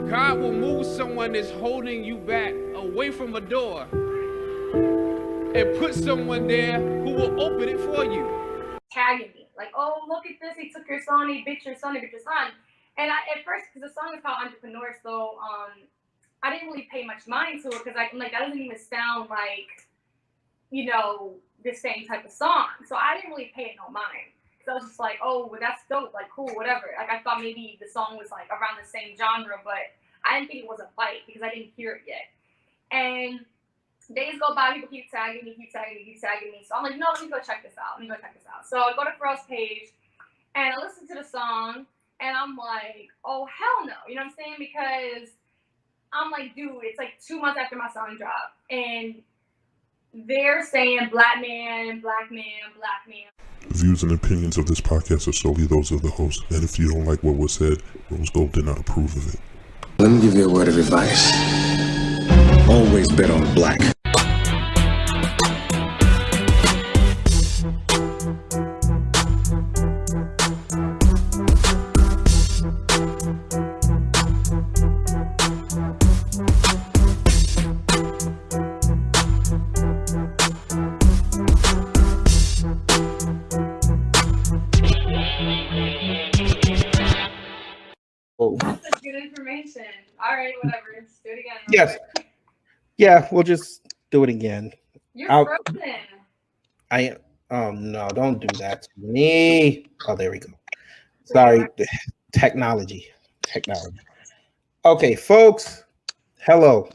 God will move someone that's holding you back away from a door and put someone there who will open it for you. Tagging me, like, oh, look at this, he took your son, he bit your son, he bit your son. And at first, because the song is called Entrepreneur, so I didn't really pay much mind to it, because I'm like, that doesn't even sound like, you know, the same type of song. So I didn't really pay it no mind. So I was just like, oh, well, that's dope, like, cool, whatever. Like, I thought maybe the song was, like, around the same genre, but I didn't think it was a fight, because I didn't hear it yet. And days go by, people keep tagging me. So I'm like, no, let me go check this out. So I go to Pharrell's page, and I listen to the song, and I'm like, oh, hell no. You know what I'm saying? Because I'm like, dude, it's like 2 months after my song dropped, and they're saying black man, black man, black man. The views and opinions of this podcast are solely those of the host, and if you don't like what was said, Rose Gold did not approve of it. Let me give you a word of advice. Always bet on black. That's good information. All right, whatever. Let's do it again. Yes. Yeah, we'll just do it again. You're frozen. No, don't do that to me. Oh, there we go. Sorry. Technology. Okay, folks. Hello.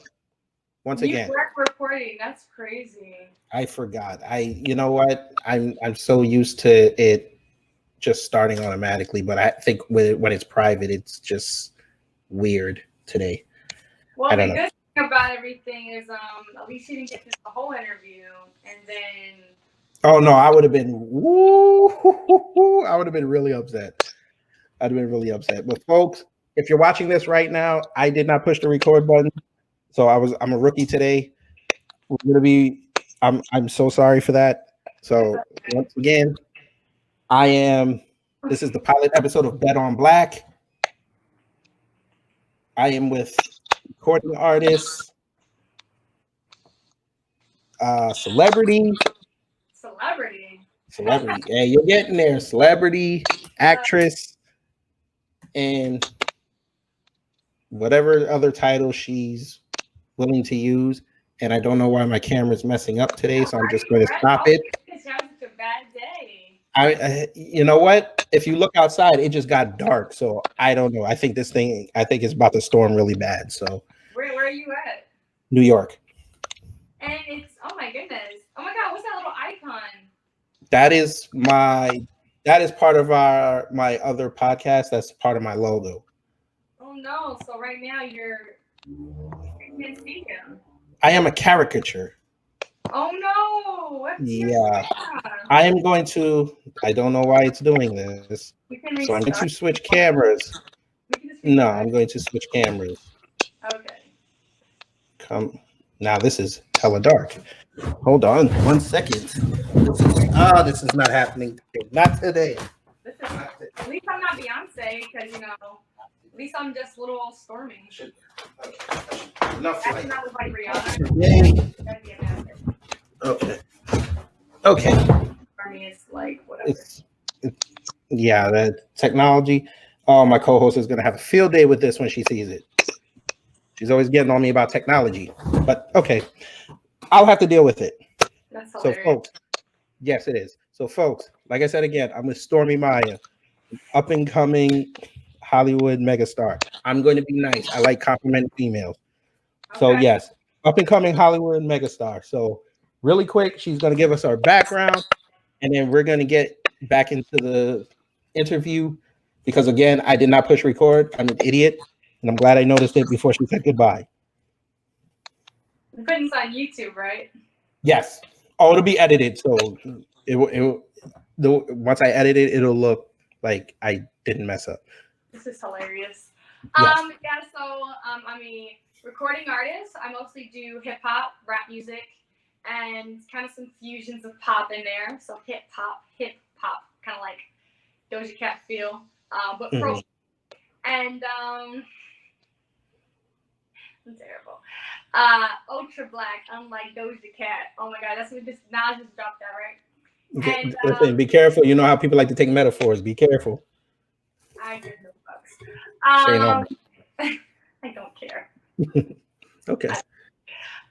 Once again. You were recording. That's crazy. I forgot. You know what? I'm so used to it just starting automatically, but I think when it's private, it's just weird today. Well, the good thing about everything is at least you didn't get through the whole interview, and then oh no, I would have been I would have been really upset. I'd have been really upset. But folks, if you're watching this right now, I did not push the record button. So I'm a rookie today. I'm so sorry for that. So once again, this is the pilot episode of Bet on Black. I am with recording artist, celebrity. Yeah, you're getting there. Celebrity, actress, and whatever other title she's willing to use. And I don't know why my camera's messing up today, so I'm just going to stop it. It's such a bad day. You know what? If you look outside, it just got dark, so I don't know. I think it's about to storm really bad. So where are you at? New York. And it's oh my goodness. Oh my God, what's that little icon? That is part of my other podcast. That's part of my logo. Oh no! So right now you can't see him. I am a caricature. Oh no! Yeah. I am going to. I don't know why it's doing this. So I'm going to switch cameras. No, I'm going to switch cameras. Okay. Now this is hella dark. Hold on 1 second. This is not happening. Not today. At least I'm not Beyonce, because at least I'm just little Stormi. Enough. That's not like Rihanna. Okay. Stormi is like whatever. Yeah, the technology. Oh, my co-host is gonna have a field day with this when she sees it. She's always getting on me about technology, but okay, I'll have to deal with it. That's hilarious. So, folks, yes, it is. So, folks, like I said again, I'm with Stormi Maya, up and coming Hollywood megastar. I'm going to be nice. I like complimenting females. Okay. So, yes, up and coming Hollywood megastar. So, really quick, she's going to give us our background, and then we're going to get back into the interview because, again, I did not push record. I'm an idiot. And I'm glad I noticed it before she said goodbye. You're putting this on YouTube, right? Yes. Oh, it'll be edited. So once I edit it, it'll look like I didn't mess up. This is hilarious. Yes. Yeah, so I'm a recording artist. I mostly do hip hop, rap music, and kind of some fusions of pop in there. So hip hop, kind of like Doja Cat feel, but pro. And I'm terrible. Ultra Black, unlike Doja Cat. Oh my God, that's what just Nas just dropped that, right? And Listen, be careful. You know how people like to take metaphors. Be careful. I give no fucks. Say no. I don't care. Okay.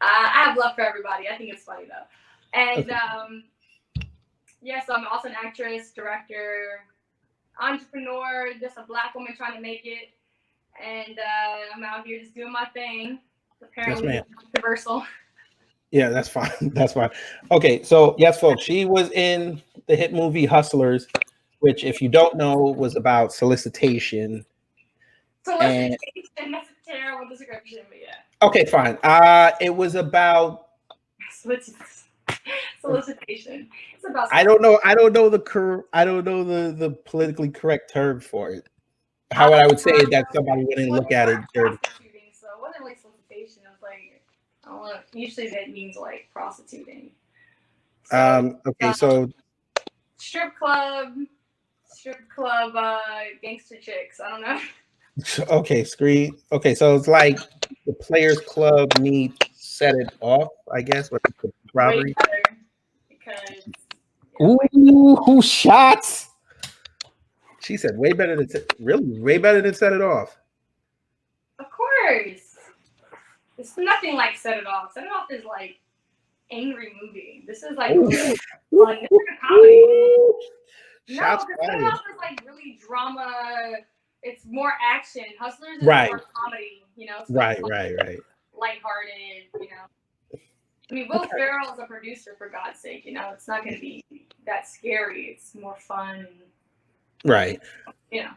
I have love for everybody. I think it's funny though. And yeah, so I'm also an actress, director, entrepreneur, just a Black woman trying to make it. And I'm out here just doing my thing. Apparently, yes, controversial. Yeah, that's fine. That's fine. Okay, so yes, folks, she was in the hit movie Hustlers, which, if you don't know, was about solicitation. Solicitation, that's a terrible description, but yeah. Okay, fine. It was about solicitation. It's about. I don't know the politically correct term for it. How I would say it, that somebody wouldn't look at it dirty. So it wasn't like solicitation. It was like, I don't know. Usually that means like prostituting. So, okay, so strip club, gangster chicks. I don't know. Okay, screen. Okay, so it's like the Players Club meets Set It Off, I guess, with the robbery. Because ooh, who shots? She said way better than way better than Set It Off. Of course, it's nothing like Set It Off. Set It Off is like angry movie. This is like really fun. It's like a comedy. Shots no, Set It Off is like really drama. It's more action. Hustlers is right. more comedy, you know. It's right. Lighthearted, you know. I mean, Will Ferrell is a producer, for God's sake, you know. It's not going to be that scary. It's more fun. Right. You know.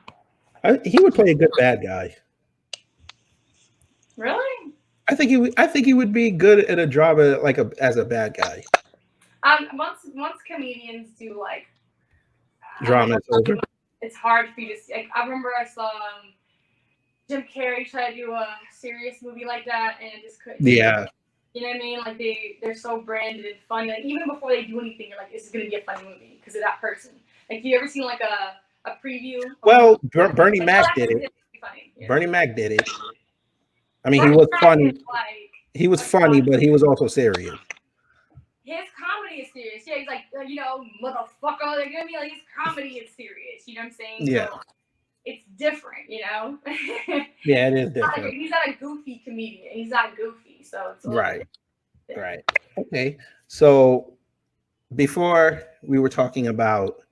He would play a good bad guy. Really? I think he would be good at a drama as a bad guy. Once comedians do like drama, it's over. It's hard for you to see. Like, I remember I saw Jim Carrey try to do a serious movie like that, and it just couldn't. Yeah. You know what I mean? Like they're so branded and funny. Like even before they do anything, you're like, this is gonna be a funny movie because of that person. Like, you ever seen like a preview? Well, Bernie Mac did it. Yeah. Bernie Mac did it. I mean, he was funny. He was funny, but he was also serious. His comedy is serious. Yeah, he's like, you know, motherfucker. Like, you know what I mean? Like, his comedy is serious. You know what I'm saying? Yeah. So it's different, you know? Yeah, it is different. He's not a goofy comedian. He's not goofy. So it's right. Right. Okay. So before we were talking about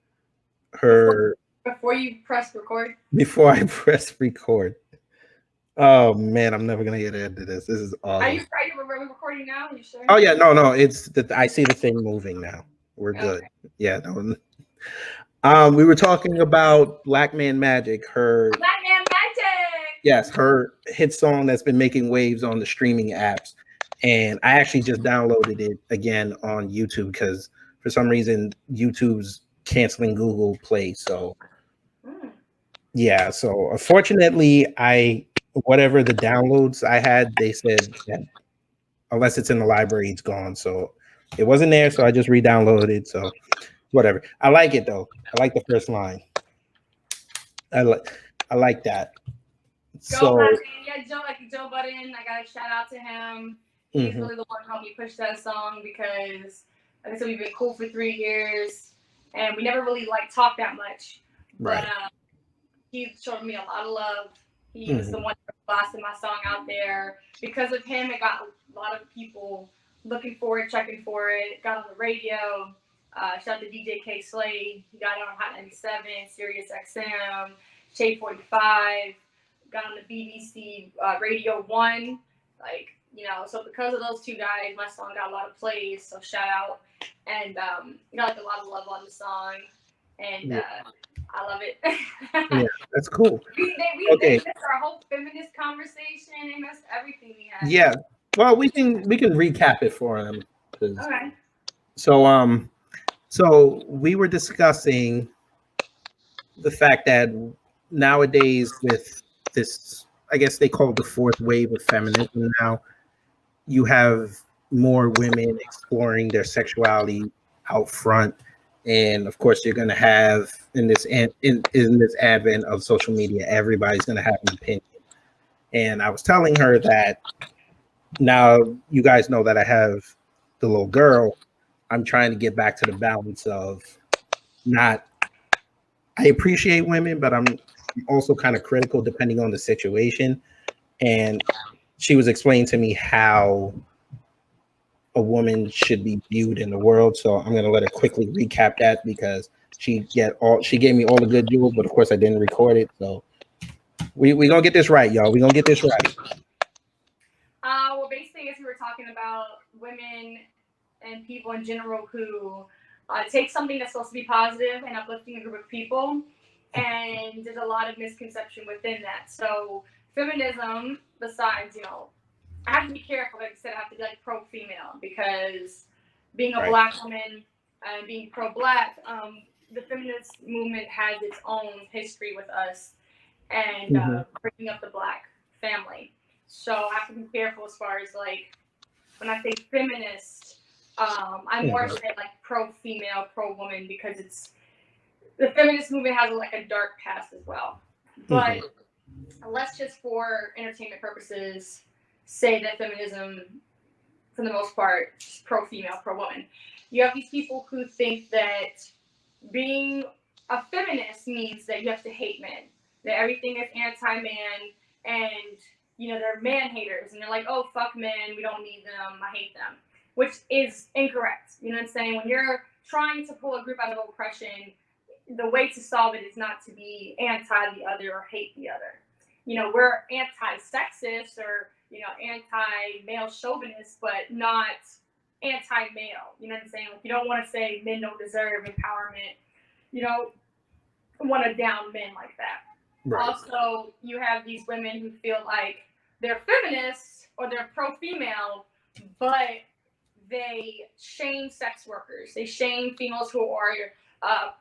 her. Before you press record? Before I press record. Oh man, I'm never gonna get into this. This is awesome. Are you recording now? Are you sure? Oh yeah, no. It's that I see the thing moving now. We're good. Yeah, no. We were talking about Black Man Magic. Her Black Man Magic. Yes, her hit song that's been making waves on the streaming apps, and I actually just downloaded it again on YouTube because for some reason YouTube's canceling Google Play. So yeah, so unfortunately, whatever the downloads I had, they said that unless it's in the library, it's gone. So it wasn't there, so I just re-downloaded it. So whatever. I like it though. I like the first line. I like that. Joe Budden, Joe Budden. I gotta shout out to him. He's really the one who helped me push that song because, like I said, we've been cool for 3 years and we never really talked that much. But he showed me a lot of love. He was the one who blasted my song out there. Because of him, it got a lot of people looking for it, checking for it. It got on the radio. Shout out to DJ K Slade. He got it on Hot 97, Sirius XM, Shade 45. Got on the BBC Radio 1. So because of those two guys, my song got a lot of plays. So shout out. And got a lot of love on the song. And I love it. Yeah, that's cool. They missed our whole feminist conversation. They missed everything we had. Yeah. Well, we can recap it for them. Okay. So we were discussing the fact that nowadays with this, I guess they call it the fourth wave of feminism now, you have more women exploring their sexuality out front. And of course, you're going to have in this advent of social media, everybody's going to have an opinion. And I was telling her that now you guys know that I have the little girl. I'm trying to get back to the balance of not, I appreciate women, but I'm also kind of critical depending on the situation. And she was explaining to me how a woman should be viewed in the world. So I'm going to let her quickly recap that because she gave me all the good jewels, but of course I didn't record it. So we gonna get this right, y'all. We gonna get this right. Well, basically, as we were talking about women and people in general who take something that's supposed to be positive and uplifting a group of people, and there's a lot of misconception within that. So feminism, besides, I have to be careful. Like I said, I have to be like pro-female because being a Black woman and being pro-Black, the feminist movement has its own history with us and bringing up the Black family. So I have to be careful as far as like when I say feminist, I more say like pro-female, pro-woman because the feminist movement has like a dark past as well. But let's just for entertainment purposes say that feminism, for the most part, is pro-female, pro-woman. You have these people who think that being a feminist means that you have to hate men, that everything is anti-man, and they're man haters, and they're like, oh, fuck men, we don't need them, I hate them, which is incorrect. You know what I'm saying? When you're trying to pull a group out of oppression, the way to solve it is not to be anti the other or hate the other. We're anti-sexist or anti-male chauvinists, but not anti-male. You know what I'm saying? Like, you don't want to say men don't deserve empowerment. You don't want to down men like that. Right. Also, you have these women who feel like they're feminists or they're pro-female, but they shame sex workers. They shame females who are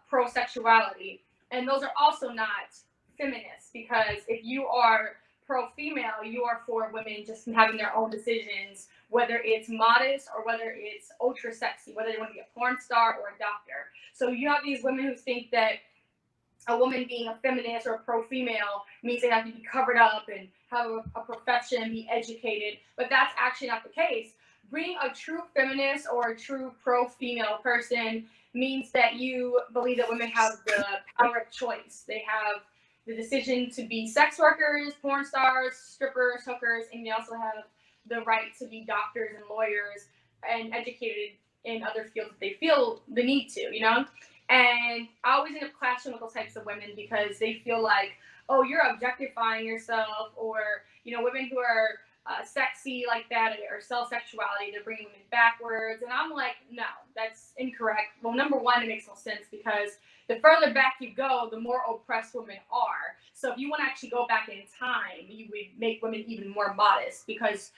pro-sexuality. And those are also not feminists, because if you are pro-female, you are for women just having their own decisions, whether it's modest or whether it's ultra sexy, whether they want to be a porn star or a doctor. So you have these women who think that a woman being a feminist or a pro-female means they have to be covered up and have a profession and be educated, but that's actually not the case. Being a true feminist or a true pro-female person means that you believe that women have the power of choice. They have the decision to be sex workers, porn stars, strippers, hookers, and they also have the right to be doctors and lawyers and educated in other fields if they feel the need to, And I always end up clashing with those types of women because they feel like, oh, you're objectifying yourself, or, women who are sexy like that or sell sexuality, they're bringing women backwards. And I'm like, no, that's incorrect. Well, number one, it makes no sense because the further back you go, the more oppressed women are. So if you want to actually go back in time, you would make women even more modest because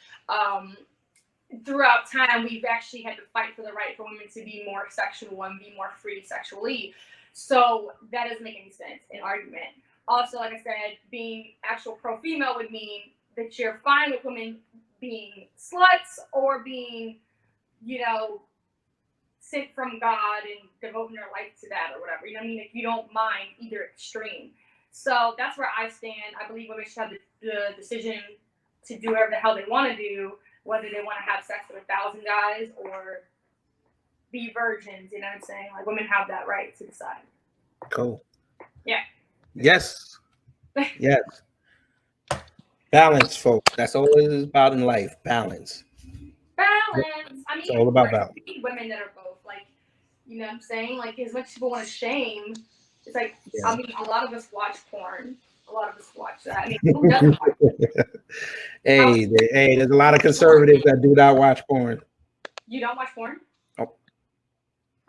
throughout time, we've actually had to fight for the right for women to be more sexual and be more free sexually. So that doesn't make any sense in argument. Also, like I said, being actual pro-female would mean that you're fine with women being sluts or being, sent from God and devoting their life to that or whatever. You know what I mean? If you don't mind either extreme. So that's where I stand. I believe women should have the decision to do whatever the hell they want to do, whether they want to have sex with 1,000 guys or be virgins, you know what I'm saying? Like, women have that right to decide. Cool. Yeah. Yes. Yes. Balance, folks. That's all it is about in life. Balance. Balance. I mean, it's all about balance. We need women that are both, like, you know what I'm saying? Like, as much as people want to shame, it's like, I mean, a lot of us watch porn. A lot of us watch that. I mean, who doesn't watch it? Hey, there's a lot of conservatives that do not watch porn. You don't watch porn? Oh.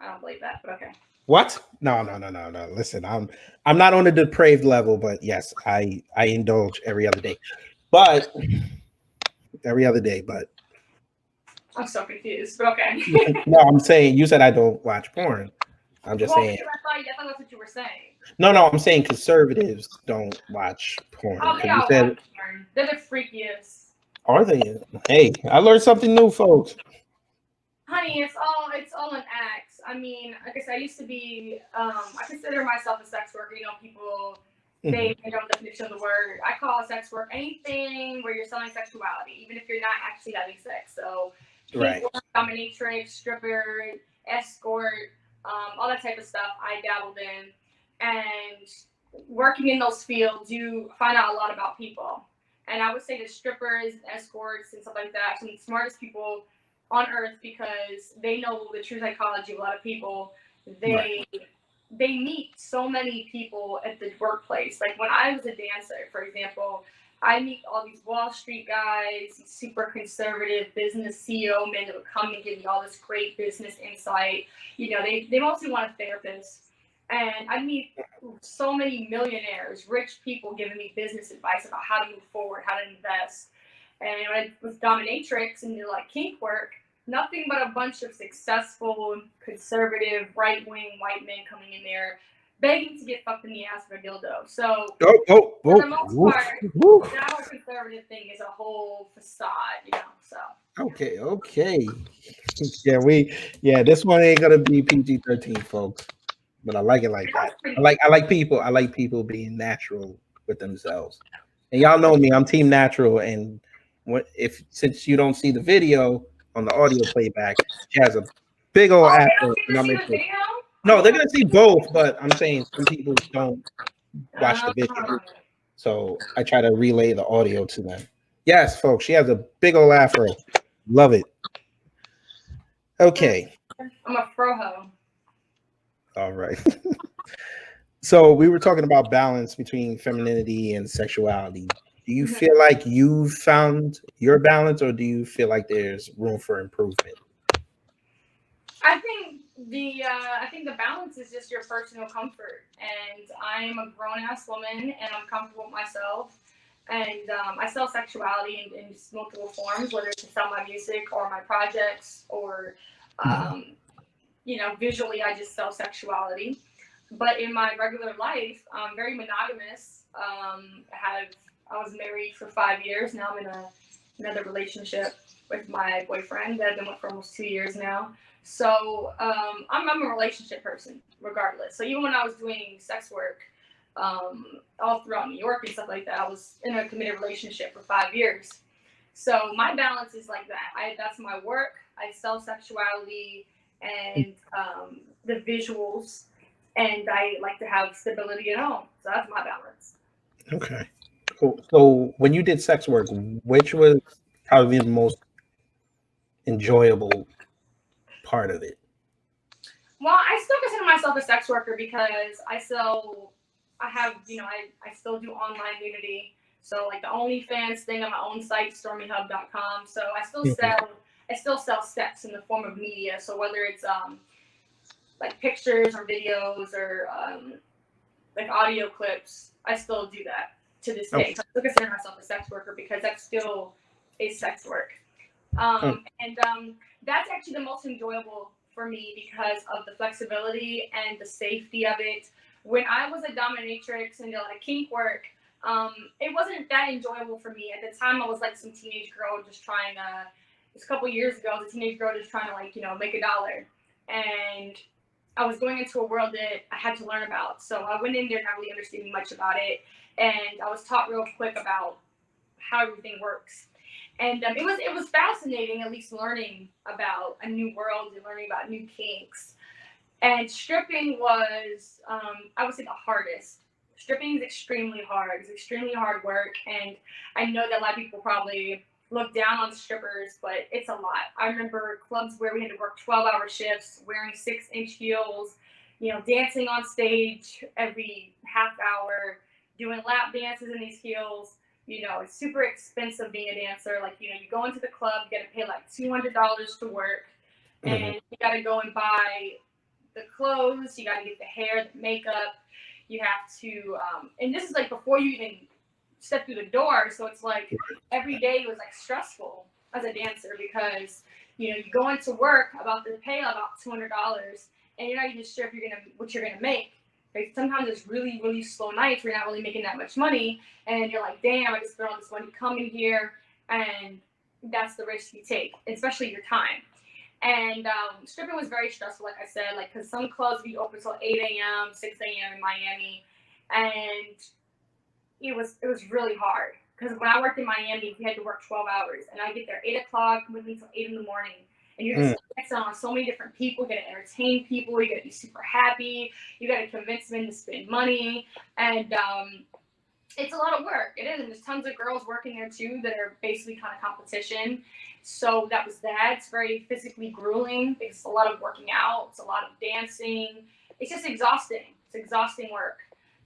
I don't believe that, but okay. What? No. Listen, I'm not on the depraved level, but yes, I indulge every other day. But I'm so confused, but okay. No, I'm saying you said I don't watch porn. I'm just saying. I thought that's what you were saying. No, I'm saying conservatives don't watch porn. Oh, they all watch porn. They're the freakiest. Are they? Hey, I learned something new, folks. Honey, it's all an act. I mean, like I said, I used to be, I consider myself a sex worker. People They don't definition of the word. I call sex work anything where you're selling sexuality, even if you're not actually having sex. So, Right. dominatrix, stripper, escort, all that type of stuff I dabbled in. And working in those fields, you find out a lot about people. And I would say the strippers, escorts, and stuff like that, some of the smartest people on earth because they know the true psychology of a lot of people. They meet so many people at the workplace. Like when I was a dancer, for example, I meet all these Wall Street guys, these super conservative business CEO men that would come and give me all this great business insight. You know, they mostly want a therapist. And I meet so many millionaires, rich people giving me business advice about how to move forward, how to invest. And when I was dominatrix and did like kink work, nothing but a bunch of successful, conservative, right-wing white men coming in there begging to get fucked in the ass for a dildo. So for the most part, that whole conservative thing is a whole facade, you know. So Okay. This one ain't gonna be PG-13, folks. But I like it like that. I like people being natural with themselves. And y'all know me, I'm team natural. And since you don't see the video on the audio playback, she has a big old afro. No, they're gonna see both, but I'm saying some people don't watch the video. So I try to relay the audio to them. Yes, folks, she has a big old afro. Love it. Okay. I'm a froho. All right. So we were talking about balance between femininity and sexuality. Do you feel like you've found your balance, or do you feel like there's room for improvement? I think the balance is just your personal comfort, and I am a grown ass woman, and I'm comfortable with myself. And I sell sexuality in multiple forms, whether it's to sell my music or my projects, or you know, visually I just sell sexuality. But in my regular life, I'm very monogamous. I was married for 5 years. Now I'm in another relationship with my boyfriend that I've been with for almost 2 years now. So I'm a relationship person, regardless. So even when I was doing sex work all throughout New York and stuff like that, I was in a committed relationship for 5 years. So my balance is like that. That's my work. I sell sexuality and the visuals, and I like to have stability at home. So that's my balance. Okay. Cool. So when you did sex work, which was probably the most enjoyable part of it? Well, I still consider myself a sex worker because I still do online nudity. So like the OnlyFans thing on my own site, stormyhub.com. So I still sell sex in the form of media. So whether it's like pictures or videos or like audio clips, I still do that to this day. So I still consider myself a sex worker because that's still is sex work. And that's actually the most enjoyable for me because of the flexibility and the safety of it. When I was a dominatrix and did like kink work, it wasn't that enjoyable for me. At the time, I was like some teenage girl just trying to, it was a couple years ago, I was a teenage girl just trying to like, you know, make $1. And I was going into a world that I had to learn about. So I went in there not really understanding much about it. And I was taught real quick about how everything works. And it was fascinating, at least learning about a new world and learning about new kinks. And stripping was, I would say, the hardest. Stripping is extremely hard. It's extremely hard work. And I know that a lot of people probably look down on strippers, but it's a lot. I remember clubs where we had to work 12-hour shifts, wearing 6-inch heels, you know, dancing on stage every half hour, doing lap dances in these heels. You know, it's super expensive being a dancer. Like, you know, you go into the club, you got to pay like $200 to work, and you got to go and buy the clothes, you got to get the hair, the makeup. You have to, and this is like before you even step through the door. So it's like every day was like stressful as a dancer because, you know, you go into work about to pay about $200, and you're not even sure if what you're gonna make. Like sometimes it's really, really slow nights where you're not really making that much money, and you're like, damn, I just spent all this money coming here, and that's the risk you take, especially your time. And stripping was very stressful, like I said, like because some clubs be open till 8 a.m., 6 a.m. in Miami, and it was really hard because when I worked in Miami, we had to work 12 hours, and I get there 8 o'clock, with me till 8 in the morning, and you're just next on so many different people. You got to entertain people. You got to be super happy. You got to convince them to spend money, and it's a lot of work. It is, and there's tons of girls working there too that are basically kind of competition. So that was that. It's very physically grueling. It's a lot of working out. It's a lot of dancing. It's just exhausting. It's exhausting work.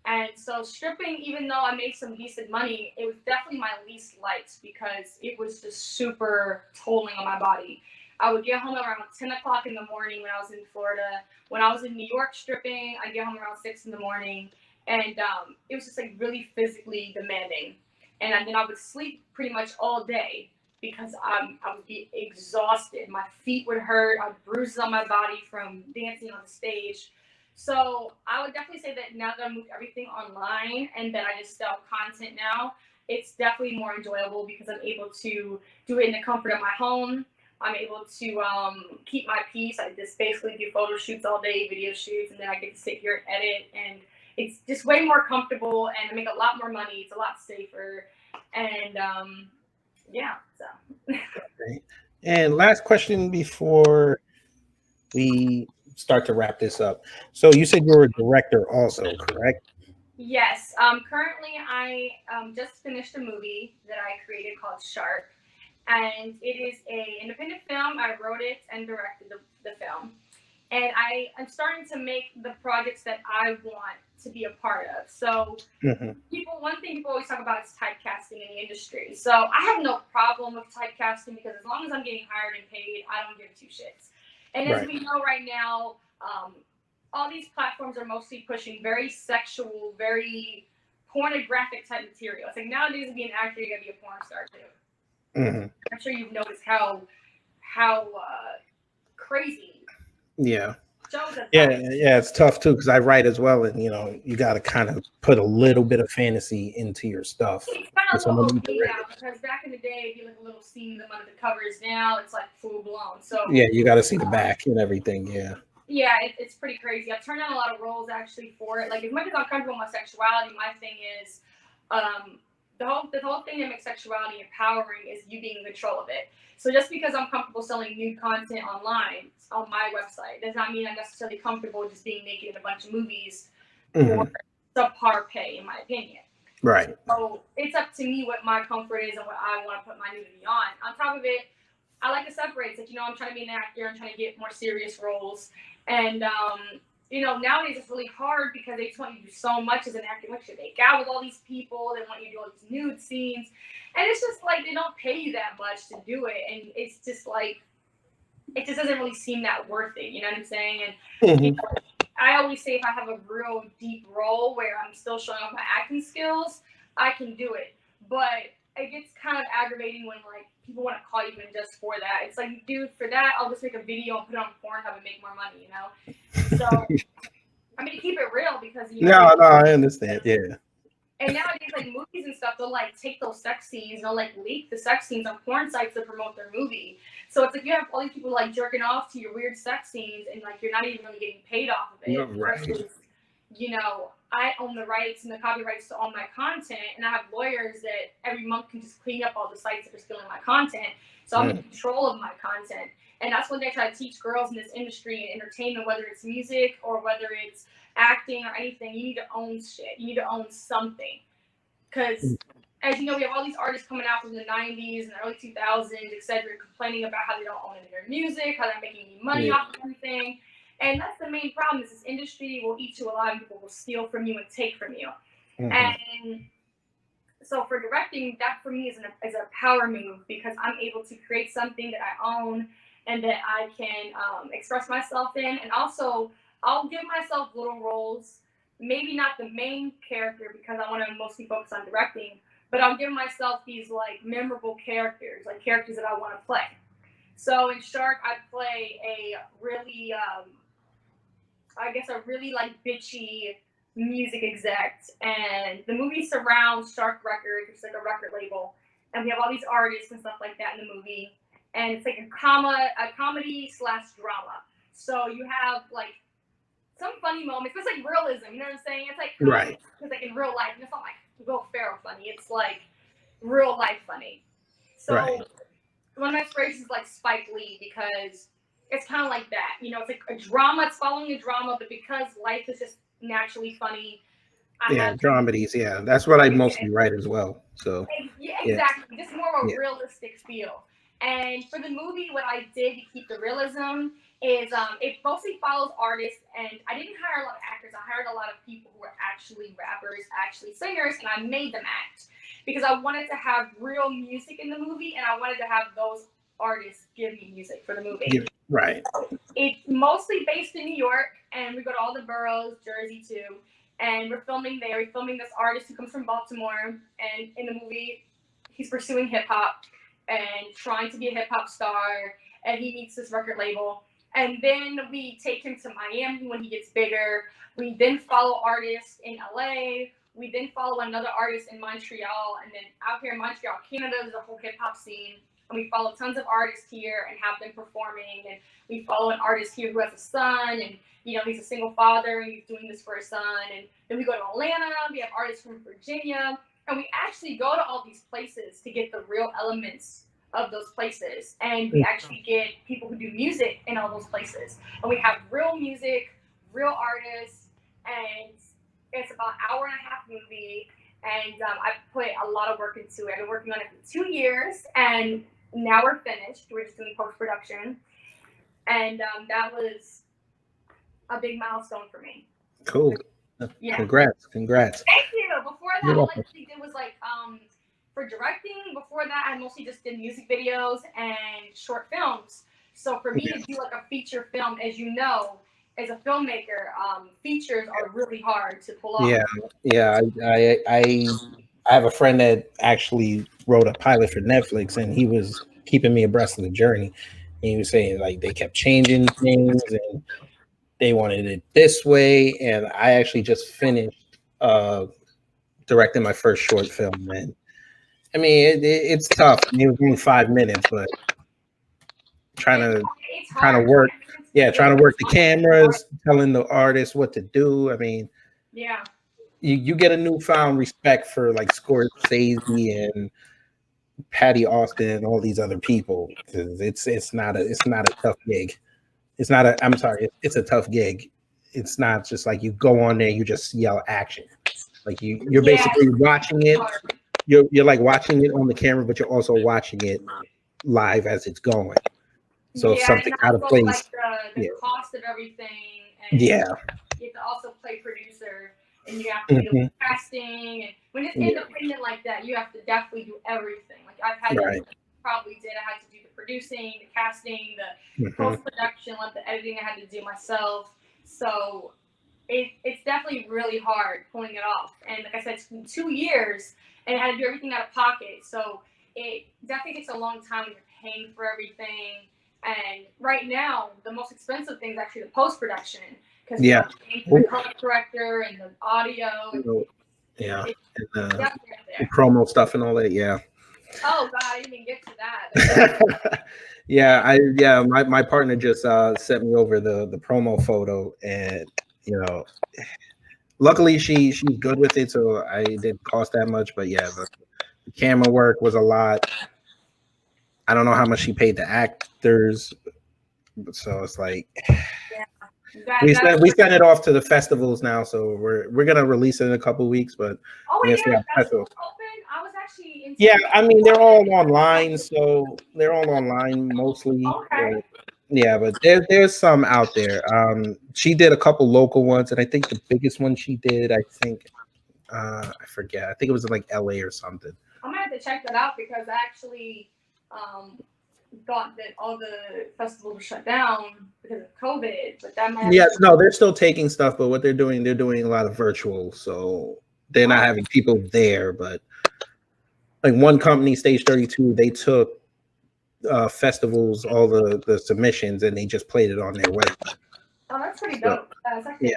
And so stripping, even though I made some decent money, it was definitely my least liked because it was just super tolling on my body. I would get home around 10 o'clock in the morning when I was in Florida. When I was in New York stripping, I'd get home around 6 in the morning. And it was just like really physically demanding. And then I would sleep pretty much all day because I would be exhausted. My feet would hurt. I had bruises on my body from dancing on the stage. So I would definitely say that now that I moved everything online and that I just sell content now, it's definitely more enjoyable because I'm able to do it in the comfort of my home. I'm able to keep my peace. I just basically do photo shoots all day, video shoots, and then I get to sit here and edit. And it's just way more comfortable, and I make a lot more money. It's a lot safer. And yeah, so. Okay. And last question before we start to wrap this up. So you said you were a director also, correct? Yes. Currently, I just finished a movie that I created called Shark, and it is an independent film. I wrote it and directed the film, and I'm starting to make the projects that I want to be a part of. So one thing people always talk about is typecasting in the industry. So I have no problem with typecasting because as long as I'm getting hired and paid, I don't give two shits. And as we know right now, all these platforms are mostly pushing very sexual, very pornographic type material. It's like nowadays to be an actor, you gotta be a porn star too. I'm sure you've noticed how crazy. Yeah. It's tough too because I write as well, and you got to kind of put a little bit of fantasy into your stuff. It's kind of a little OP now because back in the day, if you look a little scene them under the covers, now it's like full blown. So yeah, you got to see the back and everything. Yeah, it's pretty crazy. I've turned down a lot of roles actually for it. Like as much as I'm comfortable with my sexuality, my thing is the whole thing that makes sexuality empowering is you being in control of it. So just because I'm comfortable selling nude content online on my website does not mean I'm necessarily comfortable just being naked in a bunch of movies for subpar pay, in my opinion. Right. So it's up to me what my comfort is and what I want to put my nudity on. On top of it, I like to separate. Like, I'm trying to be an actor. I'm trying to get more serious roles. And, nowadays it's really hard because they just want you to do so much as an actor. They want you to make out with all these people. They want you to do all these nude scenes. And it's just like they don't pay you that much to do it. And it's just like, it just doesn't really seem that worth it. You know what I'm saying? And I always say if I have a real deep role where I'm still showing off my acting skills, I can do it. But it gets kind of aggravating when like people want to call you in just for that. It's like, dude, for that, I'll just make a video and put it on Pornhub and make more money, So, I mean, keep it real because No, I understand. Yeah. And nowadays, like movies and stuff, they'll like take those sex scenes, they'll like leak the sex scenes on porn sites to promote their movie. So it's like you have all these people like jerking off to your weird sex scenes, and like you're not even really getting paid off of it. Right. Versus, I own the rights and the copyrights to all my content, and I have lawyers that every month can just clean up all the sites that are stealing my content. So I'm in control of my content. And that's when they try to teach girls in this industry and entertainment, whether it's music or whether it's acting or anything, you need to own shit. You need to own something. Because, as you know, we have all these artists coming out from the 90s and the early 2000s, etc., complaining about how they don't own any of their music, how they're making any money off of everything. And that's the main problem is this industry will eat you alive. People will steal from you and take from you. And so for directing, that for me is a power move because I'm able to create something that I own and that I can express myself in. And also, I'll give myself little roles, maybe not the main character because I want to mostly focus on directing, but I'll give myself these like memorable characters, like characters that I want to play. So in Shark, I play a really, a really like bitchy music exec, and the movie surrounds Shark Records, which is like a record label, and we have all these artists and stuff like that in the movie, and it's like a comedy / drama. So you have like some funny moments, but it's like realism, you know what I'm saying? It's like right. It's like in real life, and it's not like Will Ferrell funny. It's like real life funny. So Right. one of my inspirations is like Spike Lee because it's kind of like that. You know, it's like a drama. It's following a drama, but because life is just naturally funny, I Yeah, have dramedies. Yeah, that's what I mostly write as well. So yeah, yeah, exactly. Just more of a yeah, realistic feel. And for the movie, what I did to keep the realism is it mostly follows artists, and I didn't hire a lot of actors. I hired a lot of people who were actually rappers, actually singers, and I made them act because I wanted to have real music in the movie, and I wanted to have those artists give me music for the movie. yeah, right. It's mostly based in New York, and we go to all the boroughs, Jersey too, and we're filming there. We're filming this artist who comes from Baltimore, and in the movie, he's pursuing hip hop and trying to be a hip hop star, and he meets this record label. And then we take him to Miami when he gets bigger. We then follow artists in LA. We then follow another artist in Montreal, and then out here in Montreal, Canada, there's a whole hip hop scene. And we follow tons of artists here and have them performing. And we follow an artist here who has a son, and you know he's a single father and he's doing this for his son. And then we go to Atlanta. We have artists from Virginia, and we actually go to all these places to get the real elements of those places. And we actually get people who do music in all those places, and we have real music, real artists, and it's about an hour and a half movie. And I put a lot of work into it. I've been working on it for 2 years, and now we're finished. We're just doing post-production. And that was a big milestone for me. Cool. Yeah. Congrats. Thank you. Before that, You're all welcome. I did was like for directing. Before that, I mostly just did music videos and short films. So for me to do like a feature film, as you know, as a filmmaker, features are really hard to pull off. Yeah. I have a friend that actually wrote a pilot for Netflix, and he was keeping me abreast of the journey. And he was saying like they kept changing things and they wanted it this way. And I actually just finished directing my first short film, and I mean it's tough. I mean, it was only 5 minutes, but trying to work. Yeah, trying to work the cameras, telling the artist what to do. I mean, yeah. you get a newfound respect for like Scorsese and Patty Austin and all these other people because it's not a tough gig. It's not a I'm sorry, it's a tough gig. It's not just like you go on there, you just yell action. Like you're basically watching it. You're like watching it on the camera, but you're also watching it live as it's going. So if something out of place, like the cost of everything, and yeah, you have to also play producer, and you have to do the casting. And when it's independent like that, you have to definitely do everything. Like I've had to probably did. I had to do the producing, the casting, the post production, like the editing. I had to do myself. So it's definitely really hard pulling it off. And like I said, it's been 2 years, and I had to do everything out of pocket. So it definitely takes a long time when you're paying for everything. And right now, the most expensive thing is actually the post production because you're paying for the color corrector and the audio. And and the promo stuff and all that. Yeah. Oh God, I didn't even get to that. My partner just sent me over the promo photo, and luckily she's good with it, so I didn't cost that much. But yeah, the camera work was a lot. I don't know how much she paid the actors, so it's like we sent it off to the festivals now, so we're gonna release it in a couple weeks. But that's open. I was actually I mean they're all online, so they're all online mostly. Okay. But there's some out there. She did a couple local ones, and I think the biggest one she did, I forget. I think it was in like LA or something. I'm gonna have to check that out because I actually thought that all the festivals were shut down because of COVID, but that might they're still taking stuff, but what they're doing a lot of virtual, so they're not having people there. But like one company, Stage 32, they took festivals, all the submissions, and they just played it on their website. Oh, that's pretty dope. That's actually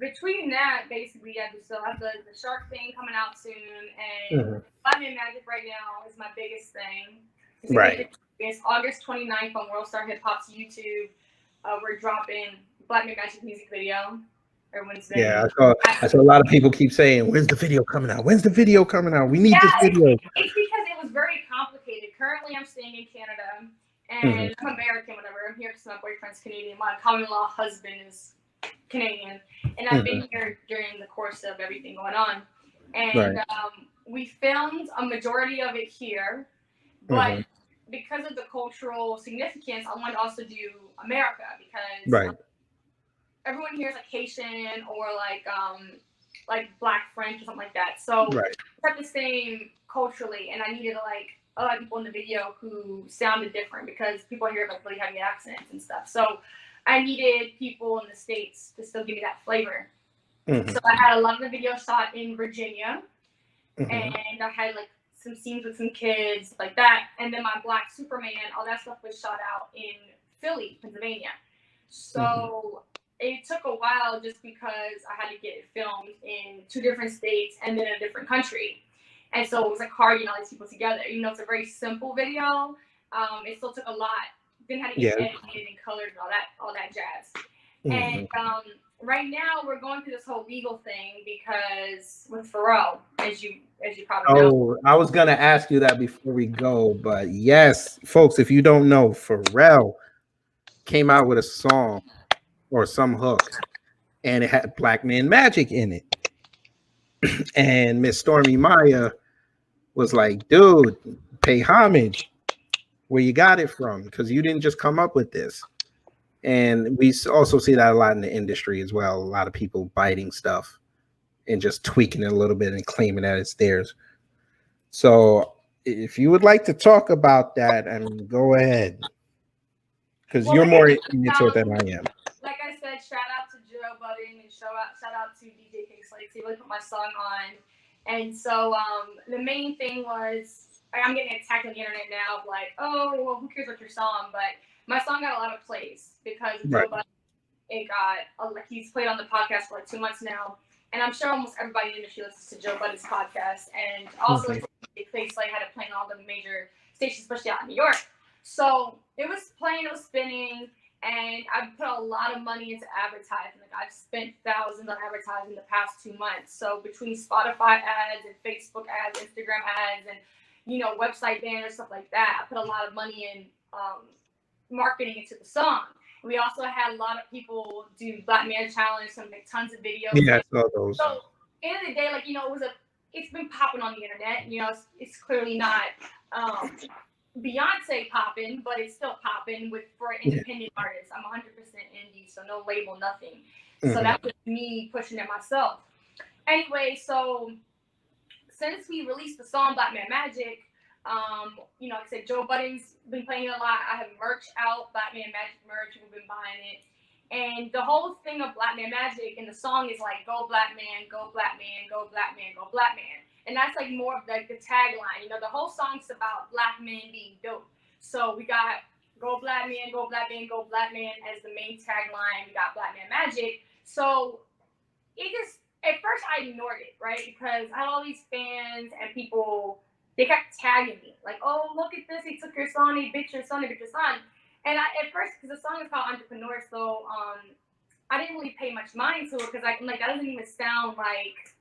between that, basically, we still have the Shark thing coming out soon, and Black Man Magic right now is my biggest thing. It's August 29th on World Star Hip Hop's YouTube. We're dropping Black Man Magic music video. Everyone's been Yeah, I saw a lot of people keep saying, "When's the video coming out? When's the video coming out? We need this video." It's because it was very complicated. Currently, I'm staying in Canada, and I'm American, whatever. I'm here because my boyfriend's Canadian. My common-law husband is Canadian, and I've been here during the course of everything going on. And we filmed a majority of it here, but because of the cultural significance, I wanted to also do America because everyone here is like Haitian or like Black French or something like that. So we have the same culturally, and I needed like a lot of people in the video who sounded different because people here have like really heavy accents and stuff. So I needed people in the States to still give me that flavor. So I had a lot of the video shot in Virginia, and I had like some scenes with some kids like that. And then my Black Superman, all that stuff was shot out in Philly, Pennsylvania. So it took a while just because I had to get it filmed in 2 different states and then a different country. And so it was like hard, all these people together. Even though it's a very simple video, it still took a lot. Then had to get edited and colored and all that jazz. And right now we're going through this whole legal thing because with Pharrell, as you probably know. I was gonna ask you that before we go, but yes, folks, if you don't know, Pharrell came out with a song or some hook, and it had Black Man Magic in it. And Miss Stormi Maya was like, dude, pay homage where you got it from, because you didn't just come up with this. And we also see that a lot in the industry as well. A lot of people biting stuff and just tweaking it a little bit and claiming that it's theirs. So if you would like to talk about that, and go ahead, because you're more into it than I am. Like I said, shout out to Joe Budden and shout out to DJ King Slate. He really put my song on. And so the main thing was, I'm getting attacked on the internet now of like, oh, well, who cares what your song? But my song got a lot of plays because Joe Budden, it got, like, he's played on the podcast for like 2 months now. And I'm sure almost everybody in the industry listens to Joe Budden's podcast. And also, DJ King Slate had it playing all the major stations, especially out in New York. So it was playing, it was spinning. And I've put a lot of money into advertising. Like, I've spent thousands on advertising the past 2 months. So between Spotify ads and Facebook ads, Instagram ads, and website banners, stuff like that, I put a lot of money in marketing into the song. We also had a lot of people do Black Man Challenge, some make tons of videos. Yeah, I saw those. So end of the day, like, it's been popping on the internet. It's clearly not Beyonce popping, but it's still popping for an independent artist. I'm 100% indie, so no label, nothing. So that was me pushing it myself. Anyway, so since we released the song Black Man Magic, like I said, Joe Budden's been playing it a lot. I have merch out, Black Man Magic merch. We've been buying it. And the whole thing of Black Man Magic and the song is like, go Black Man, go Black Man, go Black Man, go Black Man. And that's like more of like the tagline. The whole song's about Black men being dope. So we got go Black Man, go Black Man, go Black Man as the main tagline. We got Black Man Magic. So it just, at first I ignored it, right? Because I had all these fans and people, they kept tagging me. Like, oh, look at this. He took your son, he bit your son, he bit your son. And at first, because the song is called Entrepreneur, so I didn't really pay much mind to it because I'm like, that doesn't even sound like,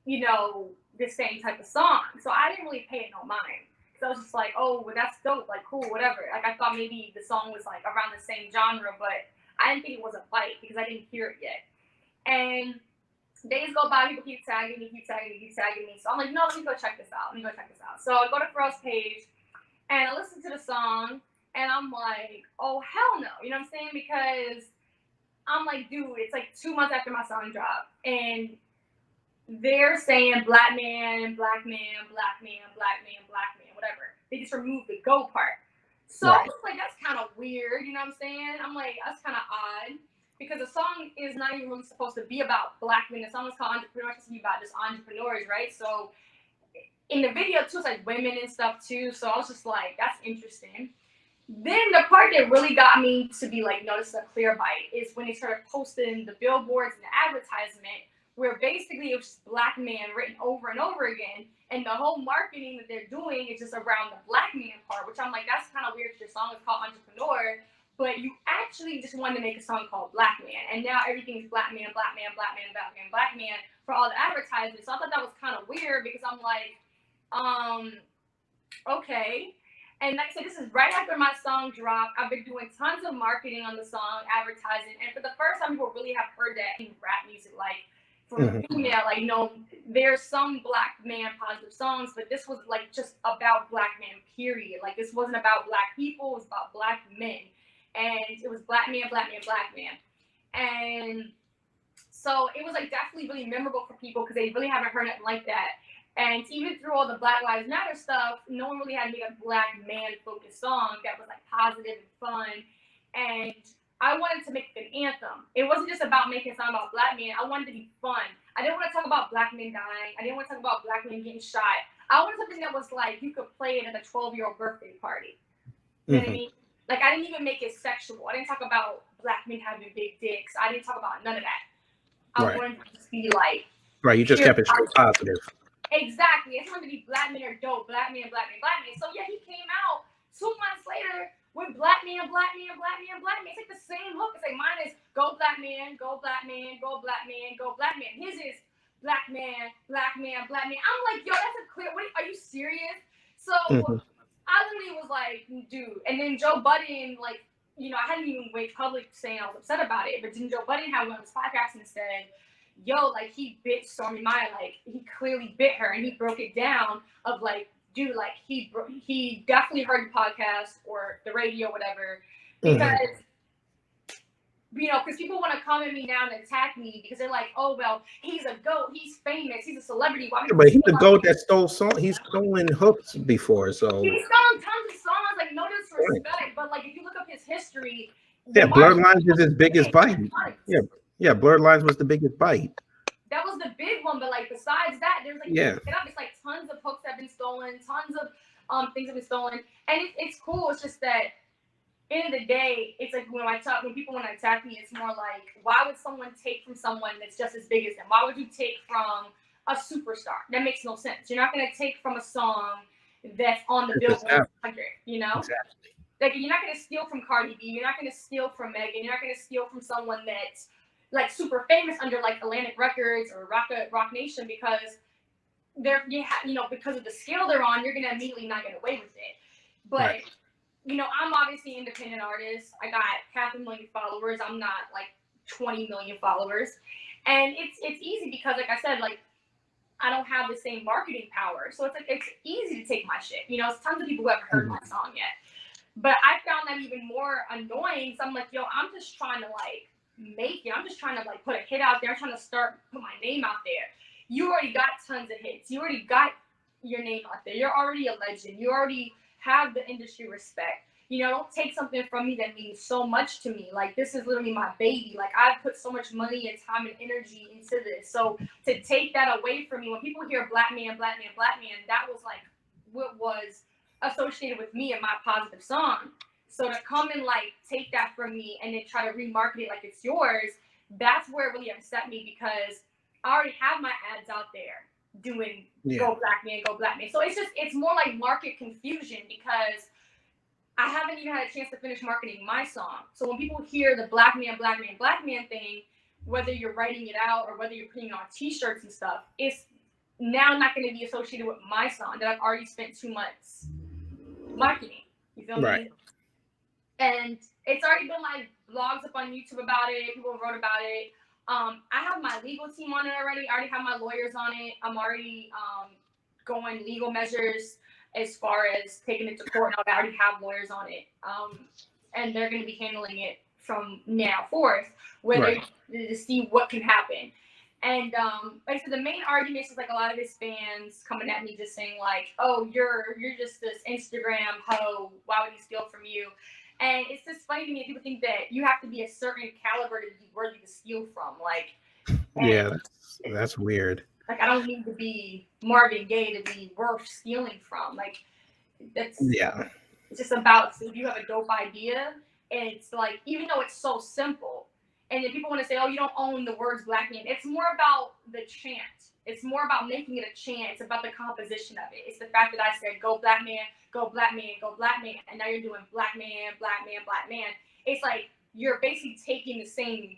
the same type of song. So I didn't really pay it no mind. So I was just like, oh, well, that's dope. Like, cool, whatever. Like, I thought maybe the song was like around the same genre, but I didn't think it was a fight because I didn't hear it yet. And days go by, people keep tagging me. So I'm like, no, let me go check this out. So I go to Pharrell's page and I listen to the song and I'm like, oh, hell no. You know what I'm saying? Because I'm like, dude, it's like 2 months after my song dropped. And they're saying Black man, Black man, Black man, Black man, Black man, whatever. They just removed the go part. So I was like, that's kind of weird. You know what I'm saying? I'm like, that's kind of odd. Because the song is not even really supposed to be about Black men. The song is called Entrepreneur. It's supposed to be about just entrepreneurs, right? So in the video, too, it's like women and stuff, too. So I was just like, that's interesting. Then the part that really got me to be like, no, this is a clear bite, is when they started posting the billboards and the advertisement, where basically it was just Black man written over and over again. And the whole marketing that they're doing is just around the Black man part, which I'm like, that's kind of weird because your song is called Entrepreneur. but you actually just wanted to make a song called Black Man, and now everything's Black Man, Black Man, Black Man, Black Man, Black Man for all the advertisements. So I thought that was kind of weird because I'm like, okay. And like I said, this is right after my song dropped. I've been doing tons of marketing on the song, advertising, and for the first time, people really have heard that in rap music. Like, from a female, like, you know, there's some Black man positive songs, but this was like just about Black man, period. Like, this wasn't about Black people, it was about Black men. And it was Black man, Black man, Black man. And so it was like definitely really memorable for people because they really haven't heard it like that. And even through all the Black Lives Matter stuff, no one really had made a Black man focused song that was like positive and fun. And I wanted to make an anthem. It wasn't just about making a song about Black men. I wanted to be fun. I didn't want to talk about Black men dying. I didn't want to talk about Black men getting shot. I wanted something that was like you could play it at a 12-year-old birthday party. You know what I mean? Like, I didn't even make it sexual. I didn't talk about Black men having big dicks. I didn't talk about none of that. I wanted to just be like... Right, you just kept it straight positive. Exactly. I just wanted to be Black men are dope. Black man, Black man, Black man. So, yeah, he came out 2 months later with Black man, Black man, Black man, Black man. It's like the same hook. It's like mine is go Black man, go Black man, go Black man, go Black man. His is Black man, Black man, Black man. I'm like, yo, that's a clear... Wait, are you serious? So... I literally was like, dude. And then Joe Budden, like, you know, I hadn't even went public saying I was upset about it, but then Joe Budden had one of his podcasts and said, yo, like, he bit Stormi Maya, like, he clearly bit her, and he broke it down of, like, dude, like, he definitely heard the podcast or the radio, whatever, because, you know, because people want to come at me now and attack me because they're like, oh, well, he's a GOAT, he's famous, he's a celebrity. But he's a GOAT that stole songs. He's stolen hooks before, so. He's stolen tons of songs, like, no disrespect, but, like, if you look up his history. Yeah, Blurred Lines is his biggest bite. Yeah, Blurred Lines was the biggest bite. That was the big one, but, like, besides that, there's, like, it's like tons of hooks have been stolen, tons of things have been stolen, and it's cool. It's just that, end of the day, it's like when people want to attack me, it's more like, why would someone take from someone that's just as big as them? Why would you take from a superstar? That makes no sense. You're not going to take from a song that's on the Billboard 100, you know? Exactly. Like, you're not going to steal from Cardi B. You're not going to steal from Megan. You're not going to steal from someone that's, like, super famous under, like, Atlantic Records or Rock Nation because because of the scale they're on, you're going to immediately not get away with it. But... You know, I'm obviously an independent artist. I got 500,000 followers. I'm not like 20 million followers. And it's easy because, like I said, like, I don't have the same marketing power. So it's like, it's easy to take my shit. You know, it's tons of people who haven't heard my song yet. But I found that even more annoying. So I'm like, yo, I'm just trying to, like, make it. I'm just trying to, like, put a hit out there. I'm trying to put my name out there. You already got tons of hits. You already got your name out there. You're already a legend. You already have the industry respect. You know, don't take something from me that means so much to me. Like, this is literally my baby. Like, I've put so much money and time and energy into this. So to take that away from me, when people hear Black man, Black man, Black man, that was like what was associated with me and my positive song. So to come and, like, take that from me and then try to remarket it like it's yours, that's where it really upset me because I already have my ads out there doing go Black man, go Black man. So it's more like market confusion because I haven't even had a chance to finish marketing my song. So when people hear the Black man, Black man, Black man thing, whether you're writing it out or whether you're putting it on t-shirts and stuff, it's now not going to be associated with my song that I've already spent 2 months marketing. You feel me? And it's already been like blogs up on YouTube about it. People wrote about it. I have my legal team on it already. I already have my lawyers on it. I'm already going legal measures as far as taking it to court. Now I already have lawyers on it. And they're going to be handling it from now forth, to see what can happen. And like I said, the main argument is like a lot of his fans coming at me just saying like, oh, you're just this Instagram hoe. Why would he steal from you? And it's just funny to me. People think that you have to be a certain caliber to be worthy to steal from. Like, yeah, that's weird. Like, I don't need to be Marvin Gaye to be worth stealing from. Like, that's It's just about if you have a dope idea, and it's like, even though it's so simple, and then people want to say, oh, you don't own the words Black man. It's more about the chant. It's more about making it a chant. It's about the composition of it. It's the fact that I said, go Black man, go Black man, go Black man. And now you're doing Black man, Black man, Black man. it's like you're basically taking the same,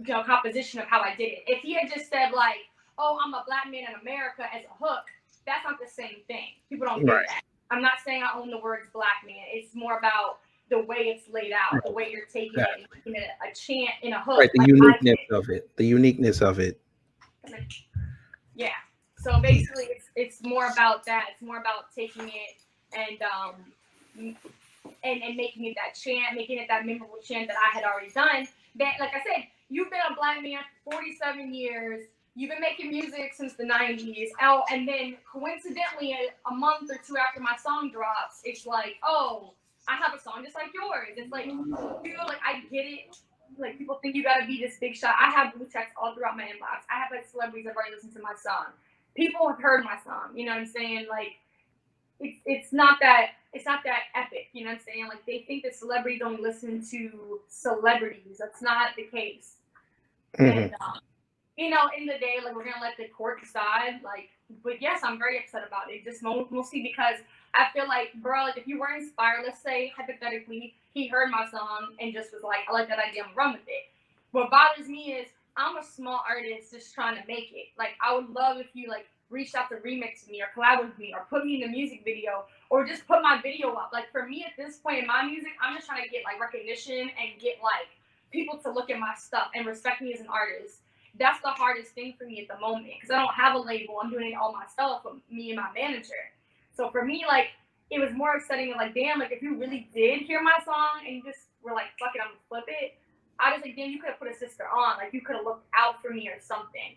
composition of how I did it. If he had just said like, "Oh, I'm a black man in America" as a hook, that's not the same thing. People don't get that. I'm not saying I own the words black man. It's more about the way it's laid out, the way you're taking it and making it a chant in a hook. Right, the uniqueness of it. The uniqueness of it. Yeah. So basically, it's more about that. It's more about taking it and making it that chant, making it that memorable chant that I had already done. That, like I said, you've been a black man for 47 years. You've been making music since the 90s. Oh, and then coincidentally, a month or two after my song drops, it's like, oh, I have a song just like yours. It's like, like I get it. Like people think you gotta be this big shot. I have blue checks all throughout my inbox. I have like celebrities that have already listened to my song. People have heard my song. You know what I'm saying? Like it's not that epic. You know what I'm saying? Like they think that celebrities only listen to celebrities. That's not the case. And in the day, like we're gonna let the court decide. Like, but yes, I'm very upset about it. Just mostly because I feel like, bro, like if you were inspired, let's say hypothetically, he heard my song and just was like, I like that idea, I'm run with it. What bothers me is I'm a small artist just trying to make it. Like I would love if you like reached out to remix me or collab with me or put me in the music video or just put my video up. Like for me at this point in my music, I'm just trying to get like recognition and get like people to look at my stuff and respect me as an artist. That's the hardest thing for me at the moment because I don't have a label. I'm doing it all myself with me and my manager. So for me, like, it was more upsetting. Like, damn, like, if you really did hear my song and you just were like, fuck it, I'm gonna flip it. I was like, damn, you could have put a sister on. Like, you could have looked out for me or something.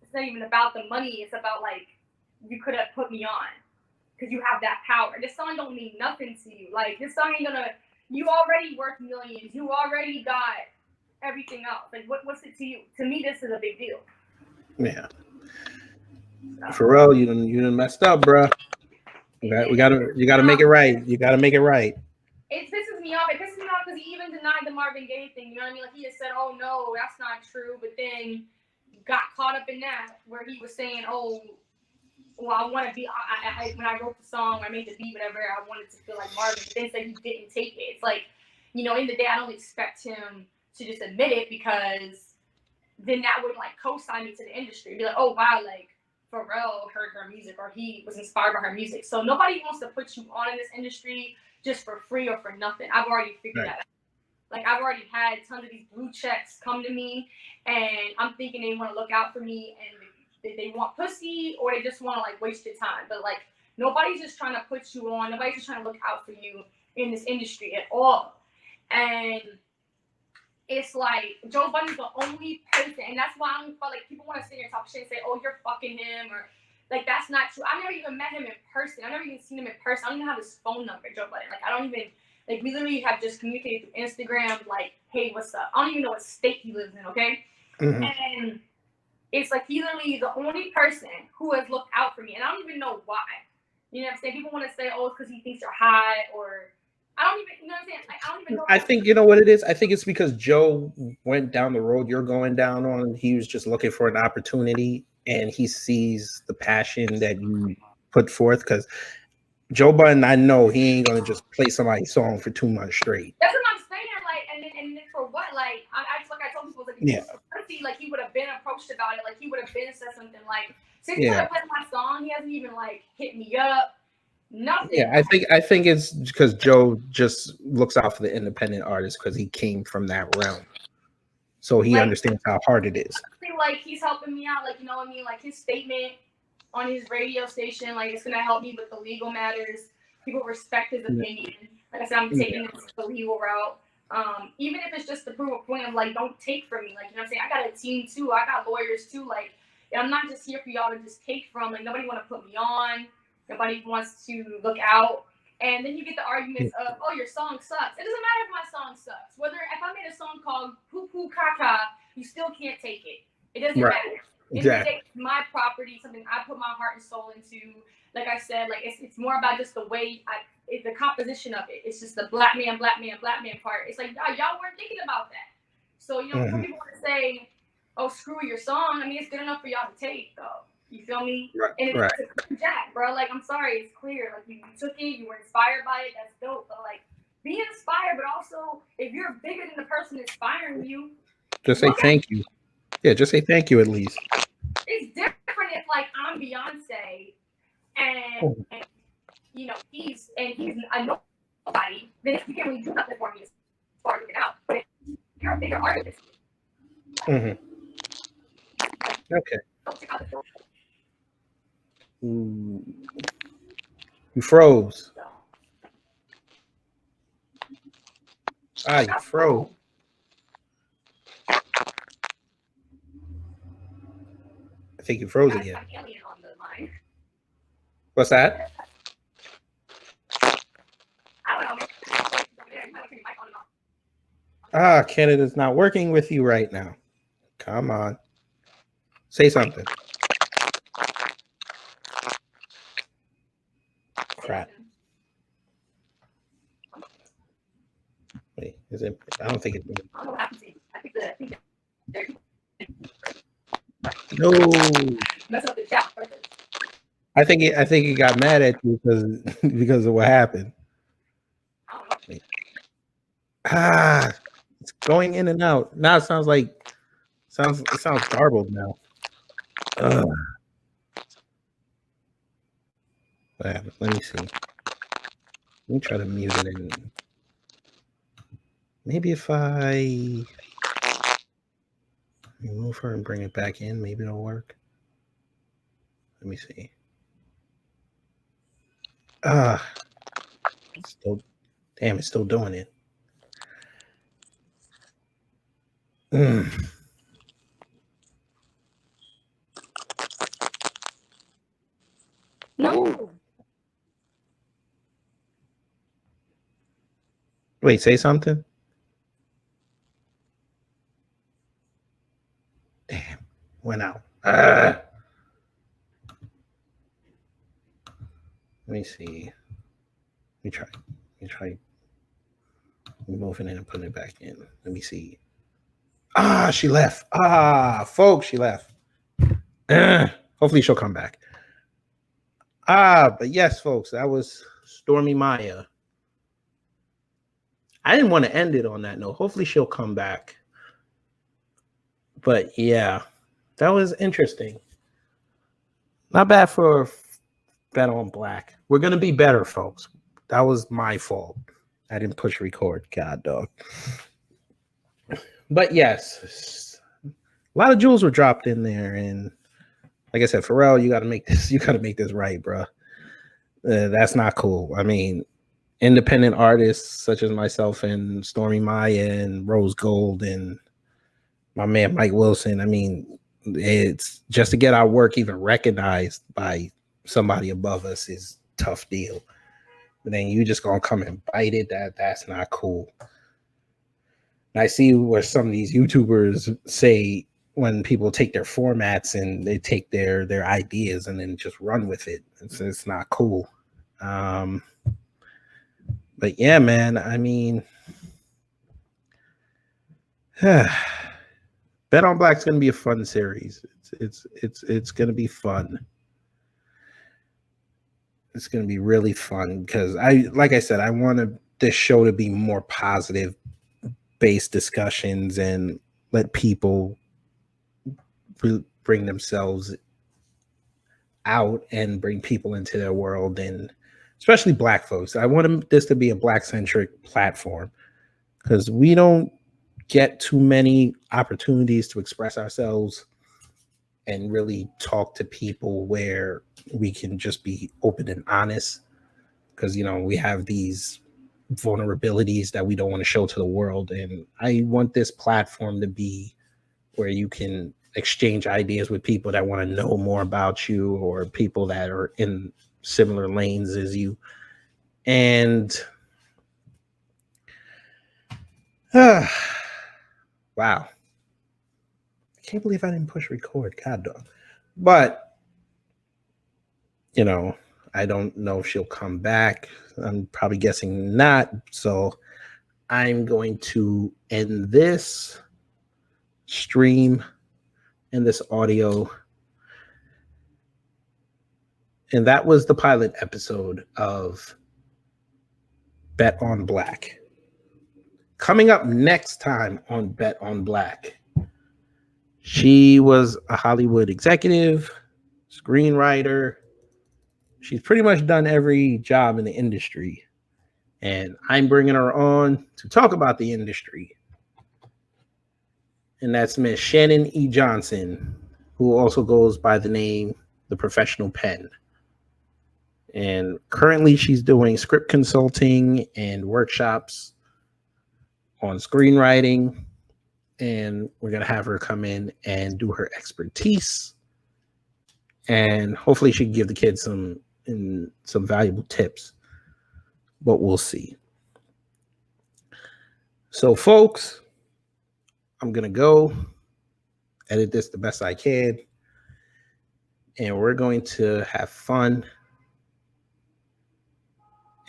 It's not even about the money. It's about, like, you could have put me on because you have that power. This song don't mean nothing to you. Like, this song ain't gonna, you already worth millions. You already got everything else. Like, what's it to you? To me, this is a big deal. Yeah. Pharrell, you done messed up, bro. You gotta make it right. You gotta make it right. It pisses me off. It pisses me off because he even denied the Marvin Gaye thing. You know what I mean? Like he just said, "Oh no, that's not true," but then got caught up in that where he was saying, "Oh, well, I want to be." When I wrote the song, I made the beat, whatever. I wanted to feel like Marvin. But then said he didn't take it. It's like, in the day, I don't expect him to just admit it because then that would like co-sign me to the industry. Be like, "Oh wow, like." Pharrell heard her music or he was inspired by her music. So nobody wants to put you on in this industry just for free or for nothing. I've already figured that out. Like I've already had tons of these blue checks come to me and I'm thinking they want to look out for me and they want pussy or they just want to like waste your time. But like nobody's just trying to put you on. Nobody's just trying to look out for you in this industry at all. And it's like Joe Budden's the only person, and that's why I don't feel like people want to sit here and talk shit and say, "Oh, you're fucking him," or like that's not true. I never even met him in person. I never even seen him in person. I don't even have his phone number, Joe Budden. Like I don't even like we literally have just communicated through Instagram. Like, hey, what's up? I don't even know what state he lives in. Okay, and it's like he literally is the only person who has looked out for me, and I don't even know why. You know what I'm saying? People want to say, "Oh, it's because he thinks you're high," or I don't even, you know what I'm saying? Like, I don't even know. I think you know what it is. I think it's because Joe went down the road you're going down on. He was just looking for an opportunity, and he sees the passion that you put forth. Because Joe Budden, I know he ain't gonna just play somebody's song for 2 months straight. That's what I'm saying. Like, and then for what? Like, I told people, like, like he would have been approached about it. Like, he would have been said something. Like, since he would have played my song, he hasn't even like hit me up. Nothing. Yeah, I think it's because Joe just looks out for the independent artists because he came from that realm, so he understands how hard it is. I feel like he's helping me out, like you know what I mean. Like his statement on his radio station, like it's gonna help me with the legal matters. People respect his opinion. Like I said, I'm taking this the legal route. Even if it's just to prove a point of like, don't take from me. Like you know what I'm saying. I got a team too. I got lawyers too. Like I'm not just here for y'all to just take from. Like nobody want to put me on. Nobody wants to look out. And then you get the arguments of, oh, your song sucks. It doesn't matter if my song sucks. Whether if I made a song called Poo Poo Caca, you still can't take it. It doesn't matter. It's my property, something I put my heart and soul into. Like I said, like it's more about just the way the composition of it. It's just the black man part. It's like y'all weren't thinking about that. So some people want to say, oh, screw your song. I mean, it's good enough for y'all to take, though. You feel me? Right. And it's Jack, bro. Like, I'm sorry, it's clear. Like, you took it, you were inspired by it. That's dope. But like, be inspired, but also if you're bigger than the person inspiring you, just say thank you. Yeah, just say thank you at least. It's different if like I'm Beyonce and you know he's a nobody, then you can't really do nothing for me as far as it out. But if you're a bigger artist, Okay. don't check out the You froze. You froze. I think you froze again. What's that? Canada's not working with you right now. Come on. Say something. Crap. Wait, is it? I don't think it's. No. I think he got mad at you because of what happened. Wait. It's going in and out. Now it sounds garbled now. Let me see. Let me try to mute it in. Maybe if I remove her and bring it back in, maybe it'll work. Let me see. It's still doing it. No. Wait, say something. Damn, went out. Let me see. Let me try moving it and putting it back in. Let me see. She left. Folks, she left. Hopefully she'll come back. But yes, folks, that was Stormi Maya. I didn't want to end it on that note. Hopefully she'll come back. But yeah, that was interesting. Not bad for Bet on Black. We're going to be better, folks. That was my fault. I didn't push record. God, dog. But yes, a lot of jewels were dropped in there. And like I said, Pharrell, you got to make this right, bro. That's not cool. I mean, independent artists such as myself and Stormi Maya and Rose Gold and my man Mike Wilson. I mean, it's just to get our work even recognized by somebody above us is a tough deal. But then you just gonna come and bite it. That's not cool. And I see where some of these YouTubers say when people take their formats and they take their ideas and then just run with it. It's not cool. But yeah, man, I mean, Bet on Black's gonna be a fun series. It's gonna be fun. It's gonna be really fun because like I said, I want this show to be more positive based discussions and let people bring themselves out and bring people into their world, and especially Black folks. I want this to be a Black-centric platform because we don't get too many opportunities to express ourselves and really talk to people where we can just be open and honest, because we have these vulnerabilities that we don't want to show to the world. And I want this platform to be where you can exchange ideas with people that want to know more about you or people that are in similar lanes as you. And wow, I can't believe I didn't push record. God dog. But I don't know if she'll come back. I'm probably guessing not. So I'm going to end this stream and this audio. And that was the pilot episode of Bet on Black. Coming up next time on Bet on Black, she was a Hollywood executive, screenwriter. She's pretty much done every job in the industry. And I'm bringing her on to talk about the industry. And that's Miss Shannon E. Johnson, who also goes by the name The Professional Pen. And currently she's doing script consulting and workshops on screenwriting. And we're going to have her come in and do her expertise. And hopefully she can give the kids some valuable tips. But we'll see. So, folks, I'm going to go edit this the best I can. And we're going to have fun.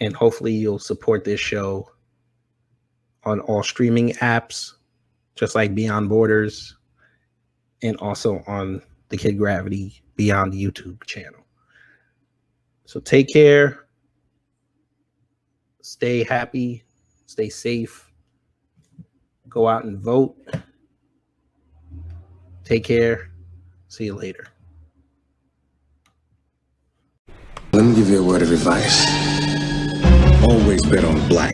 And hopefully you'll support this show on all streaming apps, just like Beyond Borders, and also on the Kid Gravity Beyond YouTube channel. So take care. Stay happy. Stay safe. Go out and vote. Take care. See you later. Let me give you a word of advice. Always bet on black.